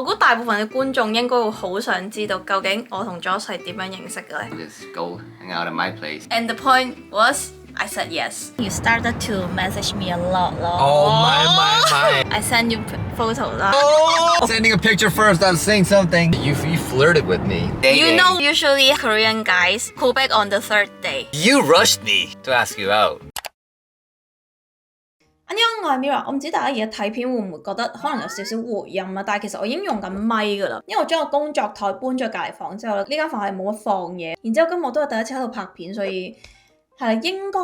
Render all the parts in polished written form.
我估大部分嘅觀眾應該會好想知道究竟我同 Josh 係點樣認識嘅咧。Just go hang out at my place. And the point was, I said yes. You started to message me a lot, Oh my. I sent you photos 啦。Oh, sending a picture first, I'm saying something. You flirted with me. You know, usually Korean guys pull back on the third day. You rushed me to ask you out. 我係 Mira， 我唔知大家而家睇片會唔會覺得可能有少少回音啊，但係其實我已經用緊咪㗎啦，因為我將個工作台搬咗隔離房之後咧，呢間房係冇乜放嘢，然之後今日我都係第一次喺度拍片，所以係應該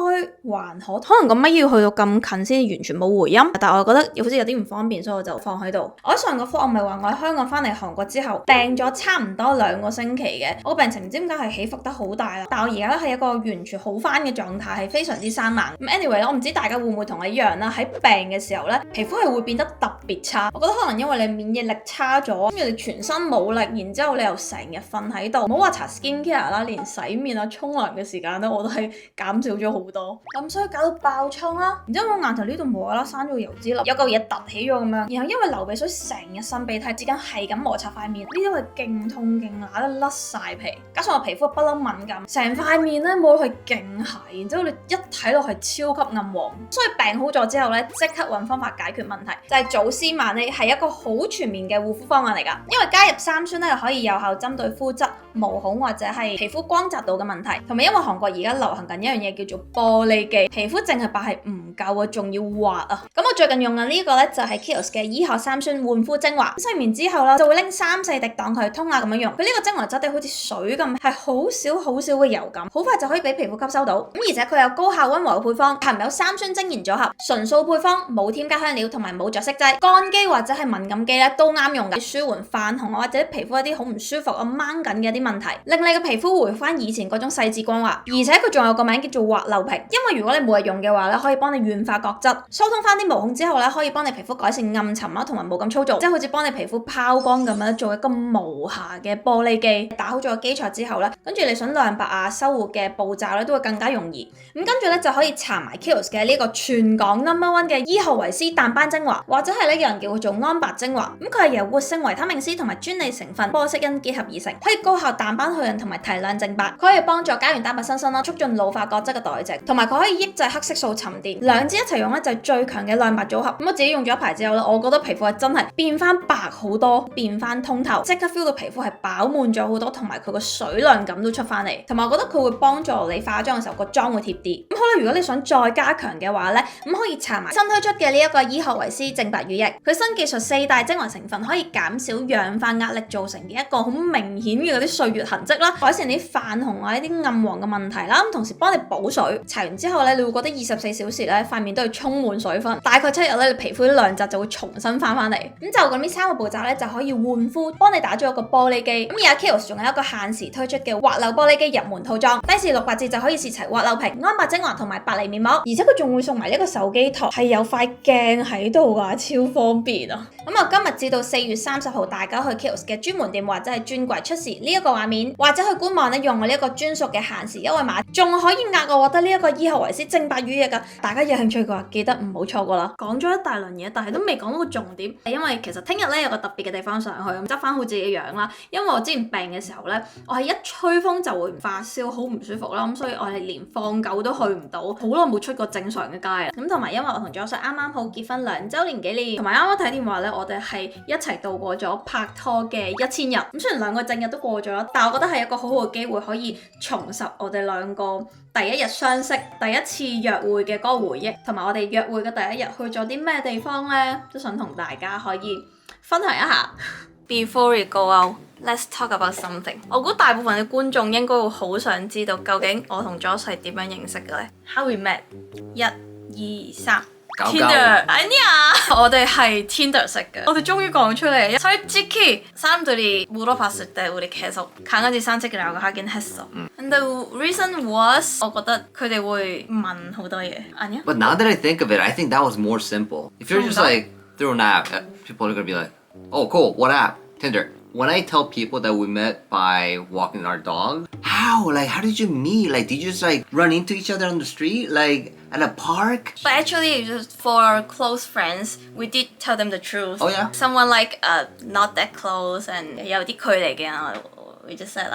還可，可能個咪要去到咁近先完全冇回音，但係我覺得好似有啲唔方便，所以我就放喺度。我喺上個課我咪話我喺香港翻嚟韓國之後病咗差唔多2個星期嘅，我個病情唔知點解係起伏得好大啦，但係我而家咧係一個完全好翻嘅狀態，係非常之生猛。咁 anyway 我唔知大家會唔會同我一樣啦，喺病嘅時候咧皮膚係會變得特別差，我覺得可能因為你免疫力差咗，跟住你全身冇力，然之後你又成日瞓喺度，唔好話搽 skin care 啦，連洗面啊沖涼嘅時間咧我都係減少咗好多，咁所以搞到爆瘡啦。然之後我額頭呢度無啦啦生咗個油脂粒，有嚿嘢凸起咗咁樣，然後因為流鼻水成日擤鼻涕之間係咁摩擦塊面，呢啲係勁痛勁乸得甩晒皮，加上我皮膚不嬲敏感，成塊面咧摸落去勁鞋，然之後你一睇落係超級暗黃，所以病好咗之後咧即刻揾方法解決問題，就係祖斯曼呢係一個好全面嘅護膚方案嚟㗎，因為加入三酸咧可以有效針對膚質、毛孔或者係皮膚光澤度嘅問題，同埋因為韓國而家流行緊一樣嘢叫做玻璃肌，皮膚淨係白係唔夠啊，仲要滑啊！咁我最近用緊呢個咧就係 Kiehl's 嘅醫學三酸煥膚精華，洗完之後啦就會拎3-4滴當佢通下咁樣用，佢呢個精華質地好似水咁，係好少嘅油感，好快就可以俾皮膚吸收到。咁而且佢有高效溫和嘅配方，含有三酸精研組合，純素配方，冇添加香料同埋冇着色劑，乾肌或者係敏感肌咧都啱用嘅，舒緩泛紅或者皮膚一啲好唔舒服啊掹緊嘅一啲問題，令你嘅皮膚回翻以前嗰種細緻光滑。而且佢仲有個名叫做滑溜平，因為如果你每日用嘅話咧，可以幫你軟化角質，疏通翻啲毛孔之後咧，可以幫你皮膚改善暗沉啦，同埋冇咁粗糙，即係好似幫你皮膚拋光咁樣，做一個無瑕嘅玻璃肌。打好咗個基礎之後咧，跟住你想亮白啊、修護嘅步驟咧，都會更加容易。咁跟住咧就可以搽埋 Kiehl's 嘅呢個全港 No.1 嘅伊荷維斯淡斑精華，或者係咧有人叫佢做安白精華。咁佢係由活性維他命 C 同埋專利成分波色因結合而成，可以高效淡斑去印同埋提亮淨白，佢可以幫助膠原蛋白新生啦，促進老化角質嘅代謝，同埋佢可以抑制黑色素沉澱，兩支一齊用咧就係最強嘅亮白組合。咁我自己用咗一排之後咧，我覺得皮膚係真係變翻白好多，變翻通透，即刻 feel 到皮膚係飽滿咗好多，同埋佢個水亮感都出翻嚟，同埋我覺得佢會幫助你化妝嘅時候個妝會貼啲。咁好啦，如果你想再加強嘅話咧，咁可以搽埋新推出嘅呢一個伊荷維斯淨白乳液，佢新技術4大精華成分可以減少氧化壓力造成嘅一個好明顯嘅嗰啲歲月痕跡啦，改善啲泛紅啊、一啲暗黃嘅問題啦，咁同時幫你補水。搽完之後咧，你會覺得24小時咧塊面都係充滿水分，大概7日咧，你皮膚啲亮澤就會重新翻嚟。咁就咁呢3個步驟咧就可以換膚，幫你打咗一個玻璃肌。咁而家 Kiehl's 仲有一個限時推出嘅滑溜玻璃肌入門套裝，低時600折就可以試齊滑溜瓶、安白精華同埋白梨面膜，而且佢仲會送埋呢個手機托，係有塊鏡喺度噶，超方便啊！咁我今日至到4月30號，大家去 Kiehl's 嘅專門店或者係專櫃出示呢一個畫面，或者去官網咧用我呢一個專屬嘅限時優惠碼，仲可以額外獲得呢一個伊荷維斯淨白乳液噶。大家有興趣嘅話，記得唔好錯過啦。講咗一大輪嘢，但係都未講到個重點，因為其實聽日咧有個特別嘅地方上去，咁執翻好自己嘅樣啦。因為我之前病嘅時候咧，我係一吹風就會發燒，好唔舒服啦，咁所以我係連放狗都去唔到，好耐冇出過正常嘅街啦。咁同埋因為我同 Josh 啱啱好結婚2週年紀念，同埋啱啱睇電話咧，我哋係一齊度過咗拍拖嘅1000日。咁雖然2個正日都過咗，但我覺得係一個好好嘅機會，可以重拾我哋2個第一日相識、第一次約會嘅嗰個回憶，同埋我哋約會嘅第一日去咗啲咩地方呢？都想同大家可以分享一下。Before we go out, let's talk about something。我估大部分嘅觀眾應該會好想知道究竟我同 Josh 係點樣認識嘅呢？ How we met？ 1、2、3。Tinder 아니야我哋係 Tinder識嘅。我哋終於講出嚟。솔직히 사람들이 물어봤을 때 우리 계속 강아지 산책이라고 하긴 했어. And the reason was我覺得佢哋會問好多嘢。아니야? But now that I think of it, I think that was more simple. If you're just like through an app, people are gonna be like, oh cool, what app? Tinder. when I tell people that we met by walking our dog, how? Like, how did you meet? Like, did you just like run into each other on the street? Like, at a park? But actually, just for our close friends, we did tell them the truth. Oh, yeah? Someone like not that close and 有啲距離嘅 we just said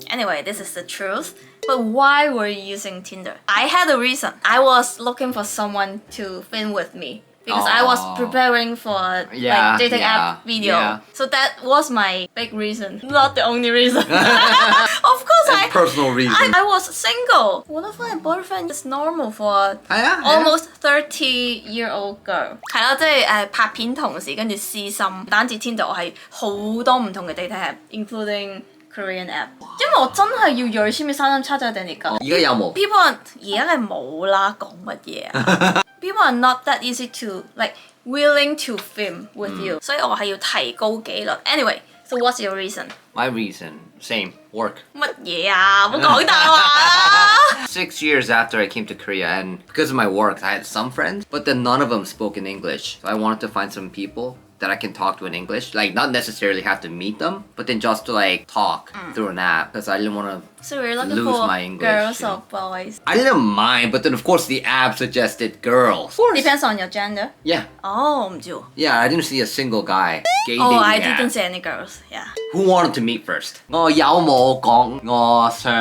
anyway, this is the truth. But why were you using Tinder? I had a reason. I was looking for someone to film with me. Because I was preparing for like dating app video. Yeah. So that was my big reason. Not the only reason. Of course, personal reason. I was single. 我覺得 find a boyfriend is normal for almost 30-year-old girl. 係啦，即係拍片同時跟住私心，單止 Tinder 我係好多唔同嘅 dating app，including Korean app。因為我真係要約簽嘅337定嚟㗎。而家有冇 ？People 而家係冇啦，講乜嘢啊？People are not that easy to like willing to film with you，所以我係要提高紀律。Anyway, so what's your reason? My reason, same, work. 乜嘢啊？唔好講大話啦！ 6 years after I came to Korea, and because of my work, I had some friends, but then none of them spoke in English. So I wanted to find some people that I can talk to in English, like not necessarily have to meet them, but then just to like talk through an app, because I didn't want to So you're looking lose for my English, girls you know. or boys? I didn't mind, but then of course the app suggested girls. Of course. Depends on your gender. Yeah. Oh, 唔知喎。 Yeah, I didn't see a single guy. Gay Oh, dating I app. didn't see any girls. Yeah. Who wanted to meet first? 我有冇講我想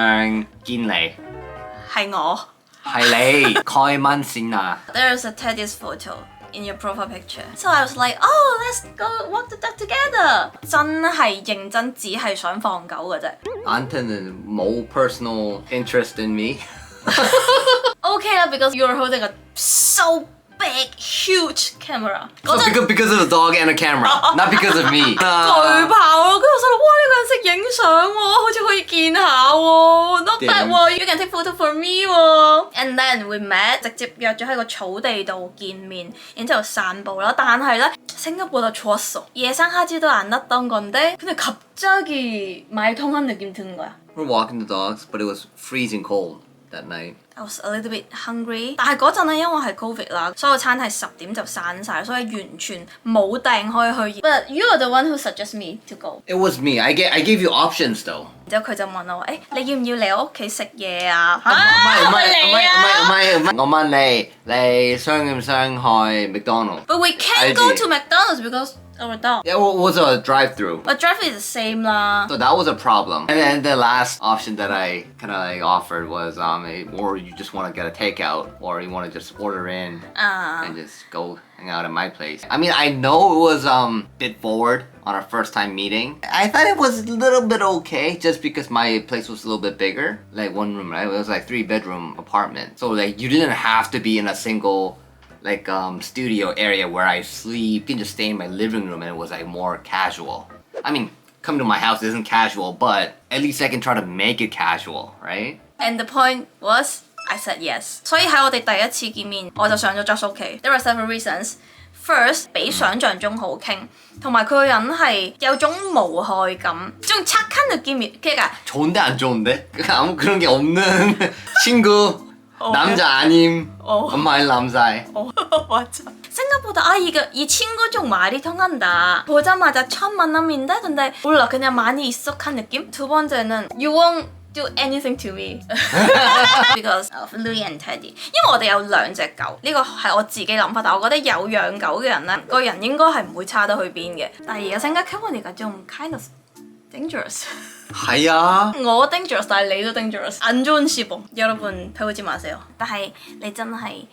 見你？係我。係你開蚊先啊！ There's a Teddy's photo in your profile picture. So I was like, oh, let's go walk the dog together. 真係認真只係想放狗嘅啫。 Anton冇 personal interest in me. Okay 啦 because you're holding a so big, huge camera. So because of the dog and the camera, not because of me. 巨炮咯，跟住我心諗，哇呢個人識影相喎，好似可以見下喎，not bad 喎，you can take photo for me 喎。And then we met，直接約咗喺個草地度見面，然之後散步啦。但係咧，생각보다 좋았어. 예상하지도 않았던 건데, 근데 갑자기 말통한 느낌 드는 거야. We're walking the dogs, but it was freezing cold that night. I was a little bit hungry， 但係嗰陣咧，因為係 Covid 啦，所有餐係10點就散晒，所以完全冇訂開去。But you are the one who suggested me to go。 It was me. I gave you options though. 然之後佢就問我，你要唔要嚟我屋企食嘢啊？唔係，我問你想唔想去 McDonald's? But we can't go to McDonald's because our dog. Yeah, it was a drive-through. But drive-through is the same 啦。 So that was a problem. And then the last option that I kind of like offered was or you just want to get a takeout, or you want to just order in and just go hang out at my place. I mean, I know it was a bit forward on our first time meeting. I thought it was a little bit okay just because my place was a little bit bigger, like one room, right? It was like 3-bedroom apartment. So like you didn't have to be in a single like studio area where I sleep. You can just stay in my living room and it was like more casual. I mean, coming to my house isn't casual, but at least I can try to make it casual, right? And the point was, I said yes。所以喺我哋第一次見面，我就上咗 Josh 屋企。There were several reasons. First， 比想像中好傾，同埋佢個人係有種無害感，좀 착한 느낌이 그러니까 좋은데 안 좋은데? 아무 그런 게 없는 친구. 남자 아님 엄마의 남자애. 맞아. 생각보다 이 친구 좀 말이 통한다. 보자마자 첫 만남인데 근데 몰라 그냥 많이 익숙한 느낌? 두 번째는 you won't do anything to me because of Louis and Teddy. 因為我哋有2隻狗，呢個係我自己諗法，但我覺得有養狗嘅人咧，個人應該係唔會差得去邊嘅。但係而家생각해보니까 좀 kind of dangerous.係啊.我 dangerous， 但係你都 dangerous。안 좋은 시범. 여러분 배우지 마세요. 但係你真係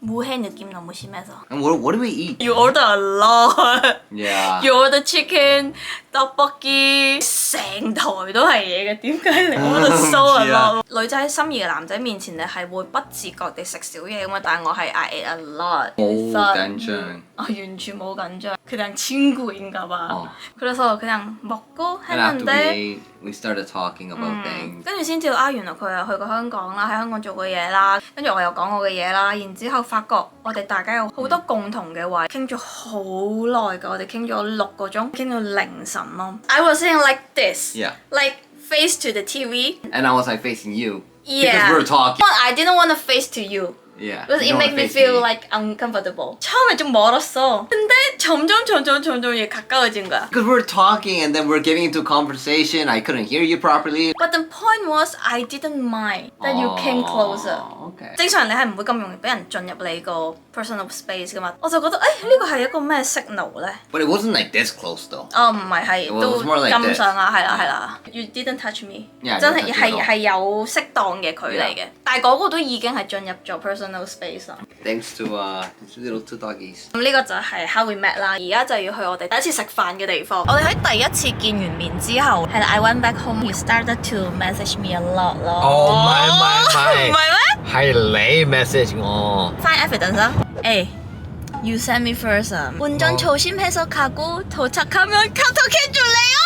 무해 느낌 너무 심해서. And what do we eat? You order a lot. Yeah. You order chicken, 떡볶이， 成台都係嘢嘅，點解你 order so a lot？ 女仔喺心儀嘅男仔面前，你係會不自覺地食少嘢咁嘛？但係我係 I ate a lot。 冇緊張。完全冇緊張。그냥 친구인가 봐. 그래서 그냥 먹고 And after 했는데 we started talking about things. 跟住先知道原來佢又去過香港啦，喺香港做過嘢啦，跟住我又講我嘅嘢啦，然之後發覺我哋大家有好多共同嘅位，傾咗好耐㗎，我哋傾咗6個鐘，傾到凌晨咯。I was sitting like this, Yeah. like face to the TV. And I was like facing you. Yeah. Because we were talking. But I didn't want to face to you. Yeah. Because it makes me feel like uncomfortable. 처음에 좀 멀었어. 근데 점점 얘 가까워진 거야. Because we're talking and then we're getting into a conversation. I couldn't hear you properly. But the point was, I didn't mind that you came closer. Okay. 正常你係唔會咁容易俾人進入你個 personal space 噶嘛？我就覺得呢個係一個咩 signal 咧？ But it wasn't like this close though. 哦，唔係係 It was 都 more like 咁 this. 上下，係啦。You didn't touch me， Yeah, 真 I 係 didn't touch you at all. 係有適當嘅距離嘅，但係嗰個都已經係進入咗 personal space 啦。Thanks to these little two doggies. 咁呢個就係 how we met 啦，而家就要去我哋第一次食飯嘅地方。我哋喺第一次見完面之後，係啦 I went back home. You started to message me a lot 咯。哦，唔係唔係咩？係你 message 我。 Find evidence啊！You send me first啊！완전 조심해서 가고 도착하면 카톡해줄래요?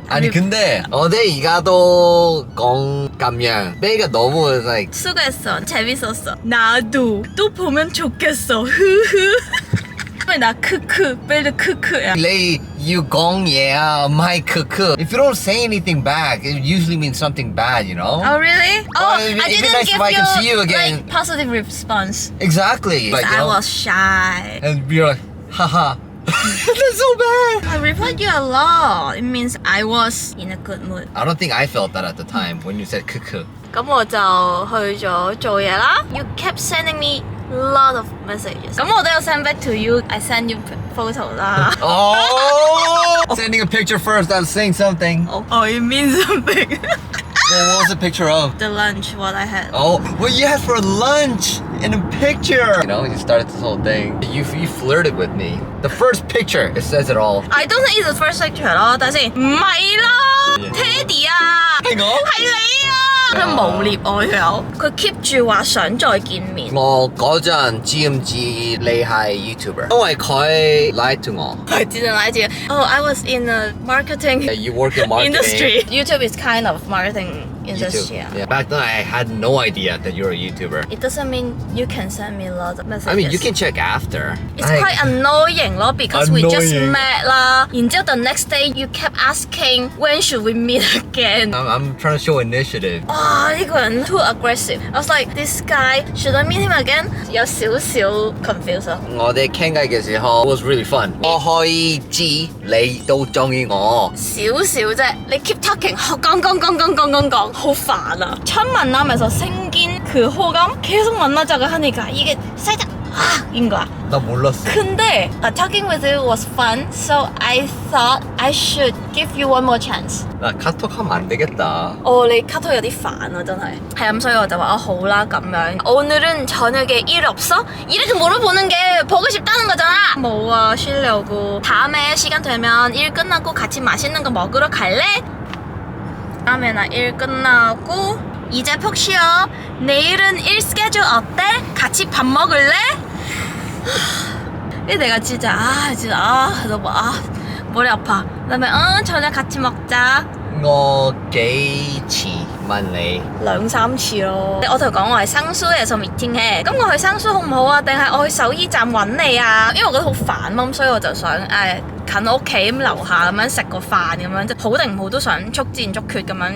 아니 근데 어디 가도 공감량 내가 너무 like 수고했어. 재밌었어. 나도 또 보면 좋겠어. 흐흐. 왜 나 크크 빌드 크크야. Lay you gong yeah my cuckoo. If you don't say anything back, it usually means something bad, you know? Oh really? Oh, it'd be I didn't nice give if I can see you again. like positive response. Exactly. Like, you I know? was shy. And you're like, haha. That's so bad. I replied you a lot. It means I was in a good mood. I don't think I felt that at the time when you said cuckoo. 咁我就去咗做嘢啦。You kept sending me lot of messages. 咁我都有 send back to you. I send you photo 啦。Oh! Sending a picture first, I'm saying something. Oh, it means something. Well, what was the picture of? The lunch, what I had. Oh, well, you had for lunch in a picture. You know, you started this whole thing. You flirted with me. The first picture, it says it all. I don't think it's the first picture 咯，等先，唔係咯 ，Teddy 啊，係我？係你啊，佢誣蔑我有，佢 keep 住話想再見面。我嗰陣知唔知你係 YouTuber？因為佢 lied to 我。I didn't lie to you. Oh, I was in a marketing Yeah, you work in marketing. industry. YouTube is kind of marketing industry. YouTube. Yeah. Back then, I had no idea that you're a YouTuber. It doesn't mean you can send me lots of messages. I mean, you can check after. It's quite annoying 咯 because we just Annoying. met 啦，然之後 the next day you kept asking when should we meet again. I'm trying to show initiative. 哇！呢個人 too aggressive. I was like, this guy, should I meet him again? 有少少 confused 咯。我哋傾偈嘅時候 was really fun. 我可以知你都中意我。少少啫，你 keep talking，講，好煩啊！첫 만남에서 생긴 그 호감 계속 만나자고 하니까 이게 살짝 인 거야. 나 몰랐어. 근데 talking with you was fun, so I thought I should give you one more chance. 나 카톡 하면 안 되겠다.你카톡有啲煩啊，真係。係咁，所以我就話好啦咁樣。오늘은 저녁에 일 없어? 이렇게 물어보는 게 보고 싶다는 거잖아. 뭐 쉬려고. 다음에 시간 되면 일 끝나고 같이 맛있는 거 먹으러 갈래? 다음에 나 일 끝나고 이제 푹 쉬어. 내일은 일 스케줄 어때? 같이 밥 먹을래? 이 내가 진짜 너무 머리 아파. 그다음에 저녁 같이 먹자. 我幾次問你兩三次咯。我同佢講我係生疏嘅，就 meeting 嘅。咁我去生疏好唔好啊？定係我去首爾站揾你啊？因為我覺得好煩嘛，咁所以我就想近我屋企咁樓下咁樣食個飯咁樣，即係好定唔好都想速戰速決咁樣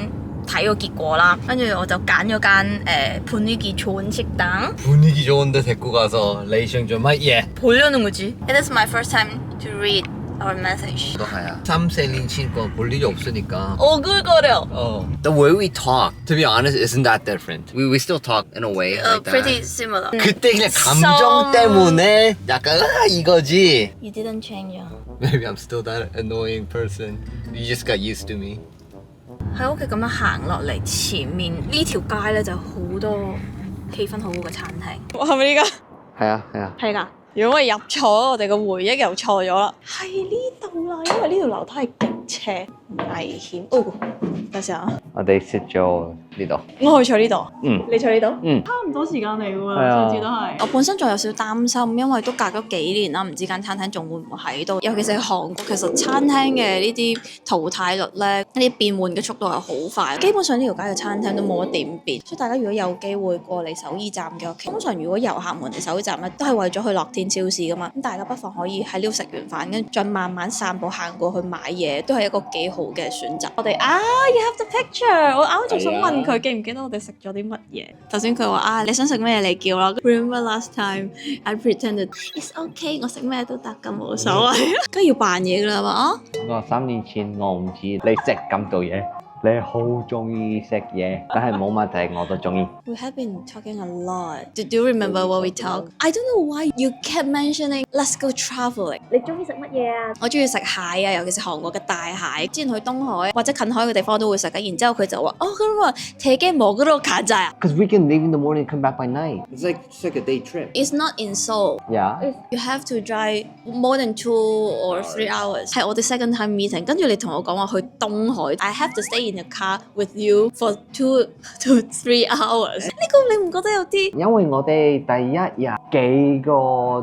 睇個結果啦。跟住我就揀咗間분위기 좋은 식당。 분위기 좋은데 데리고 가서 레이션 좀 예. 보려는 거지. It is my first time to read our message. 너 하야. 3, 4, 年前거 볼 일이 없으니까. 오글거려. The way we talk, to be honest, isn't that different. We still talk in a way like that. Pretty similar. 그때 그냥 감정 때문에 약간 이거지. You didn't change. Maybe I'm still that annoying person. You just got used to me. 喺屋企咁樣行落嚟，前面呢條街咧就好多氣氛好好嘅餐廳。係咪呢個？係啊。係㗎。如果我入錯，我哋個回憶又錯咗啦。係呢度啦，因為呢條樓梯係極斜，危險。等陣啊！我哋識咗呢度。我去坐呢度。你坐呢度？嗯。差唔多時間嚟喎，係啊上次都係。我本身仲有少少擔心，因為都隔咗幾年啦，唔知間餐廳仲會唔會喺度。尤其是喺韓國，其實餐廳嘅呢啲淘汰率咧，呢啲變換嘅速度係好快。基本上呢條街嘅餐廳都冇乜點變，所以大家如果有機會過嚟首爾站嘅話，通常如果遊客們嚟首爾站咧，都係為咗去樂天超市噶嘛。咁大家不妨可以喺呢度食完飯，跟住再慢慢散步行過去買嘢，都係一個幾好嘅選擇。我哋而 have the picture。我啱啱仲想問佢記唔記得我哋食咗啲乜嘢。頭先佢話你想食咩你叫啦。Remember last time I pretended it's okay， 我食咩都得㗎冇所謂。梗係要扮嘢㗎啦嘛。我話3年前我唔知你識咁多嘢。你好中意食嘢，但係冇問題，我都中意。We have been talking a lot. Do you remember what we talked? I don't know why you kept mentioning let's go traveling. 你中意食乜嘢啊？我中意食蟹啊，尤其是韓國嘅大蟹。之前去東海或者近海嘅地方都會食嘅。然之後佢就話：哦，咁啊，되게 먹으러 가자. Because we can leave in the morning and come back by night. It's like a day trip. It's not in Seoul. Yeah. You have to drive more than 2 or 3 hours. 係我哋 second time meeting，跟住你同我講話去東海 I have to stay in the car with you for 2 to 3 hours。呢個你唔覺得有啲？因為我哋第一日幾個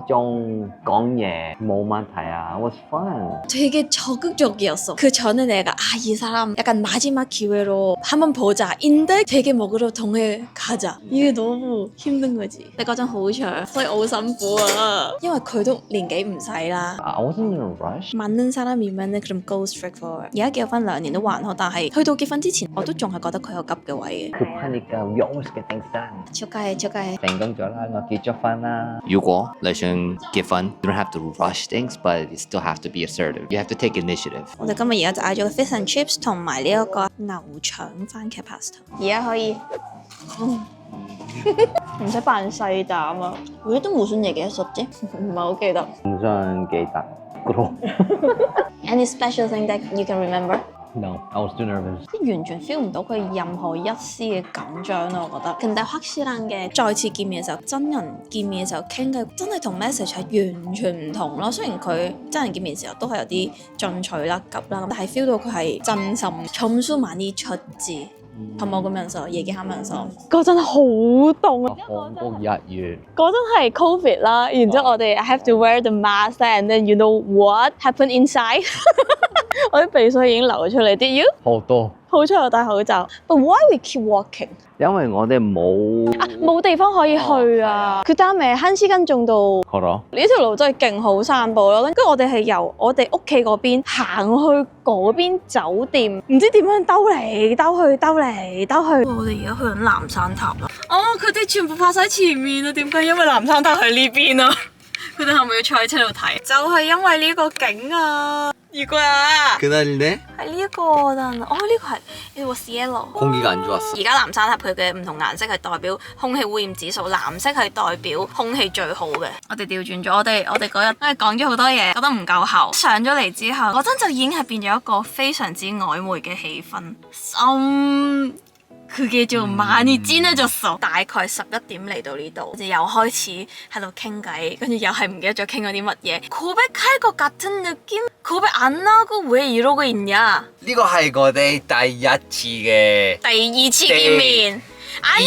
鐘講嘢冇問題啊 ，it was fun. 되게 적극적이었어. 그 전에 내가 이 사람 약간 마지막 기회로 한번 보자인데 되게 먹으러 동해 가자. 이게 너무 힘든 거지. 你嗰陣好長，所以我好辛苦啊。因為佢都年紀唔細啦。I wasn't in a rush. 많은 사람이면은 그럼 go straight forward。而家結咗婚2年都還好，但係去到結婚之前，我都仲係覺得佢有急嘅位嘅。급하니까 we always get things done. 축하해。成功咗啦，我結咗婚啦。如果你想結婚 ，you don't have to rush things, but you still have to be assertive. You have to take initiative. 我哋今日而家就嗌咗個 fish and chips 同埋呢一個牛腸番茄 pasta。而家可以，唔使扮細膽啊！佢都冇算嘢嘅熟啫，唔係好記得。唔想記得。Any special thing that you can remember? No, I was too nervous. 完全 feel 唔到佢任何一絲嘅緊張咯，我覺得。근데 확실한嘅再次見面嘅時候，真人見面嘅時候傾偈，真係同 message 係完全唔同咯。雖然佢真人見面嘅時候都係有啲進取啦、急啦，但係 feel 到佢係真心。점수 많이 줬지。係冇咁樣數，얘기하면서嗰陣好凍啊！韓國日月嗰陣係 Covid 啦，然之後我哋 I have to wear the mask and then you know what happened inside？ 我啲鼻水已經流咗出嚟，Did you？ 好多。好彩我戴口罩。But why we keep walking？ 因為我哋冇地方可以去啊！佢다음에 1시간 정도。 걸어。呢條路真係勁好散步咯，跟住我哋係由我哋屋企嗰邊行去嗰邊酒店，唔知點樣兜嚟兜去，兜嚟兜去。我哋而家去緊南山塔啦。哦，佢哋全部拍晒前面啊！點解？因為南山塔喺呢邊啊！佢哋係咪要坐喺車度睇？就係因為呢個景啊！이거야。 그날이네? 係呢一個，但呢個係 it was yellow。 공기가 안 좋았어。 而家南山塔佢嘅唔同顏色係代表空氣污染指數，藍色係代表空氣最好嘅。我哋調轉咗，我哋嗰日因為講咗好多嘢，覺得唔夠喉。上咗嚟之後，嗰陣就已經係變咗一個非常之曖昧嘅氣氛。그게 좀 많이 진해졌어。 大概11點嚟到呢度，又開始喺度傾偈，跟住又係唔記得咗傾咗啲乜嘢。고백할 것 같은 느낌？ 고백 안 하고 왜 이러고 있냐？ 呢個係我哋第二次見面。아니,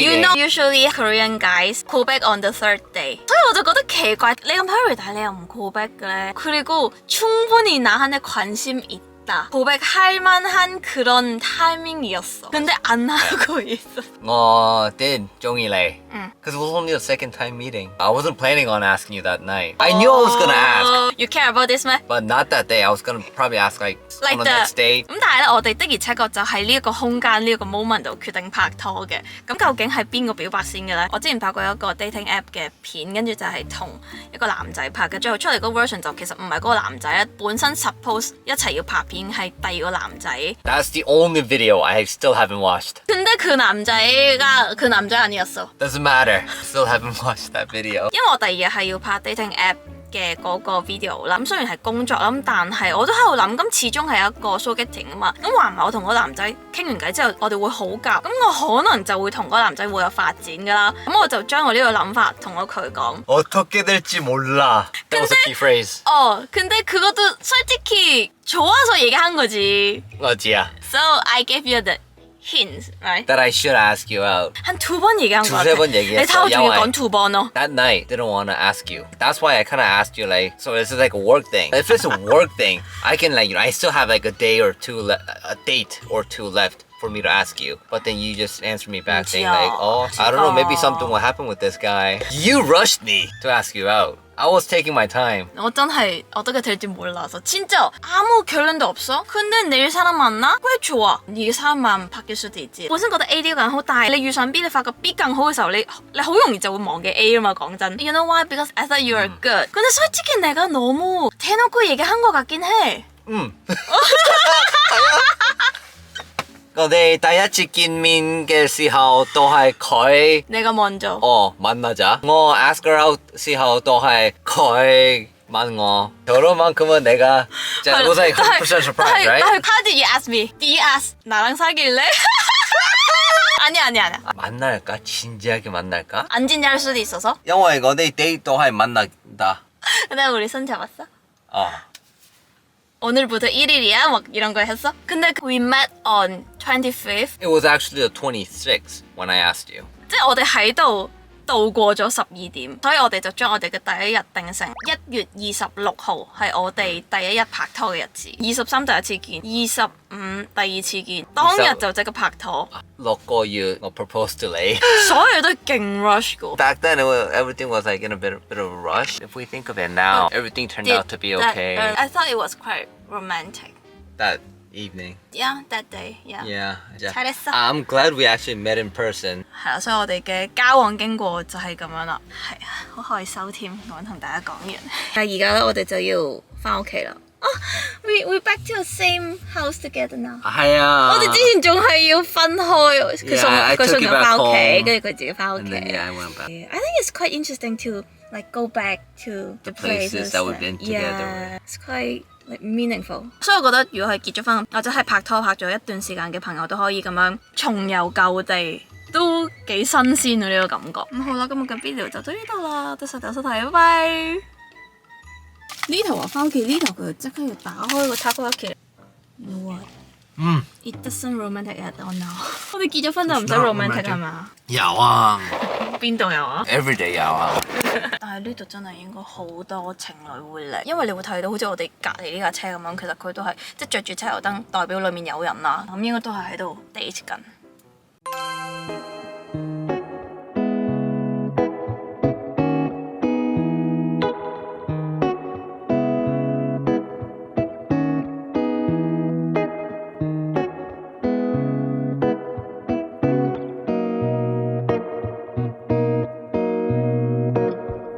you know usually Korean guys 고백 on the third day。 所以我就覺得奇怪，你咁 hurry， 但係你又唔고백嘅咧。그리고 충분히 나한테 관심 있다。 고백할 만한 그런 타이밍이었어。 근데 안 하고 있어。 我did中意你。Because it was only the second time meeting. I wasn't planning on asking you that night. I knew I was gonna ask. You care about this 咩？ But not that day. I was gonna probably ask like on the next day。 咁但係咧，我哋的而且確就喺呢一個空間、呢一個 moment 度決定拍拖嘅。咁究竟係邊個表白先嘅咧？我之前拍過一個 dating app 嘅片，跟住就係同一個男仔拍嘅，最後出嚟嗰個 version 就其實唔係嗰個男仔咧，本身 suppose 一齊要拍片係第二個男仔。That's the only video I still haven't watched. 근데 그 남자가 그 남자 아니었어。 Doesn't matter. Still haven't watched that video. 因為我第二日係要拍 dating app嘅嗰個 video 啦，咁雖然係工作啦，咁但係我都喺度諗，咁始終係一個 soulgetting 啊嘛，咁話唔係我同嗰個男仔傾完偈之後，我哋會好夾，咁我可能就會同嗰個男仔會有發展噶啦，咁我就將我呢個諗法同咗佢講。어떻게 될지 몰라. That was a key phrase. 근데 그것도 솔직히 좋아서 얘기한 거지. 어지야. So I gave you the hint, right? That I should ask you out. 한 2번 얘기한 거 같아. 두세 번 얘기했어. 내 타고 중에 건 2번 어. That night, didn't want to ask you. That's why I kind of asked you like, so this is like a work thing. If it's a work thing, I can like, I still have like a day or two, a date or two left. for me to ask you. But then you just answer me back saying like, oh, I don't know, maybe something will happen with this guy. You rushed me to ask you out. I was taking my time. 너真係어떻게 될지 몰라서 진짜 아무 결론도 없어. 근데 내일 사람 만나? 꽤 좋아. 이게 사람 마음 바뀔 수도 있지.本身覺得 A 呢個人好，但係你遇上 B， 你發覺 B 更好嘅時候，你好容易就會忘記 A 啊嘛。講真 ，You know why? Because I thought you were good. 근데 솔직히 내가 너무 대놓고 얘기한 것 같긴 해.我哋第一次見面嘅時候都係佢 내가 먼저. 만나자. 我 ask her out 時候都係佢問我. 결혼만큼은 내가 it was like 100% surprise, right? How did you ask me? Did you ask 나랑 사귈래? 아니야. 만날까? 진지하게 만날까? 안 진지할 수도 있어서.因為我哋데이트도係만난다. 근데 우리 손 잡았어? 어. 오늘부터 1일이야? 막 이런 거 했어? 근데 we met on 25th. It was actually the 26th when I asked you. 即係我哋喺度度過咗12點，所以我哋就將我哋嘅第一日定成1月26號係我哋第一日拍拖嘅日子。23第一次見，25第二次見，當日就即刻拍拖。6個月我 proposed to 你。所有都係勁 rush 㗎。Back then, everything was like in a bit of a rush. If we think of it now, everything turned out to be okay. I thought it was quite romantic. That evening. Yeah, that day. Yeah. Yeah. 잘했어. I'm glad we actually met in person. 係啊，所以我哋嘅交往經過就係咁樣啦。係啊，好害羞添，我同大家講完。但係而家咧，我哋就要翻屋企啦。we back to the same house together now。係啊。我哋之前仲係要分開，佢送我翻屋企，跟住佢自己翻屋企。Yeah, I went back. I think it's quite interesting to like go back to the places that we've been together. Yeah, it's quite like meaningful。所以我覺得如果係結咗婚或者係拍拖拍咗一段時間嘅朋友都可以咁樣重遊舊地，都幾新鮮啊呢個感覺。咁好啦，今日嘅 video 就到呢度啦，多謝大家收睇，拜拜。呢頭話翻屋企，呢頭佢即刻要打開個 takoyaki。You know what? It doesn't romantic at all now。我哋結咗婚就唔使 romantic 係嘛？有啊。邊度有啊 Everyday 有啊。但係呢度真係應該好多情侶會嚟，因為你會睇到好似我哋隔離呢架車咁樣，其實佢都係即係著住車頭燈，代表裡面有人啦，咁應該都係喺度 date 緊。